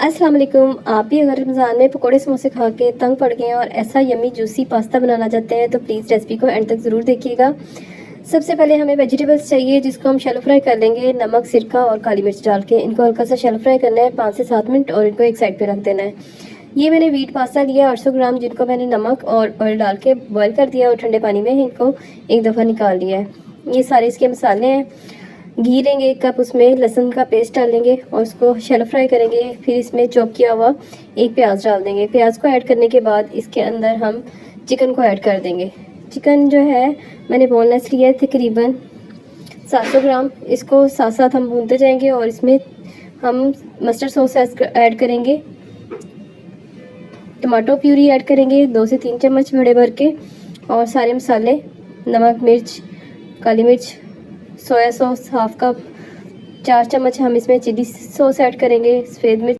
अस्सलाम वालेकुम। आप भी अगर रमज़ान में पकोड़े समोसे खा के तंग पड़ गए हैं और ऐसा यम्मी जूसी पास्ता बनाना चाहते हैं तो प्लीज़ रेसिपी को एंड तक ज़रूर देखिएगा। सबसे पहले हमें वेजिटेबल्स चाहिए जिसको हम शैलो फ्राई कर लेंगे नमक, सिरका और काली मिर्च डाल के। इनको हल्का सा शैलो फ्राई करना है 5 से 7 मिनट और इनको एक साइड पे रख देना है। ये मैंने व्हीट पास्ता लिया 800 ग्राम, जिनको मैंने नमक और ऑयल डाल के बॉयल कर दिया और ठंडे पानी में इनको एक दफ़ा निकाल लिया है। ये सारे इसके मसाले हैं। घी लेंगे 1 कप, उसमें लहसुन का पेस्ट डालेंगे और उसको शैलो फ्राई करेंगे। फिर इसमें चॉप किया हुआ एक प्याज डाल देंगे। प्याज को ऐड करने के बाद इसके अंदर हम चिकन को ऐड कर देंगे। चिकन जो है मैंने बोनलेस लिया है तकरीबन 700 ग्राम। इसको साथ साथ हम भूनते जाएंगे और इसमें हम मस्टर्ड सॉस ऐड करेंगे, टमाटो प्यूरी ऐड करेंगे 2 से 3 चम्मच बड़े भर के, और सारे मसाले नमक, मिर्च, काली मिर्च, सोया सॉस हाफ कप, 4 चम्मच हम इसमें चिली सॉस ऐड करेंगे, सफ़ेद मिर्च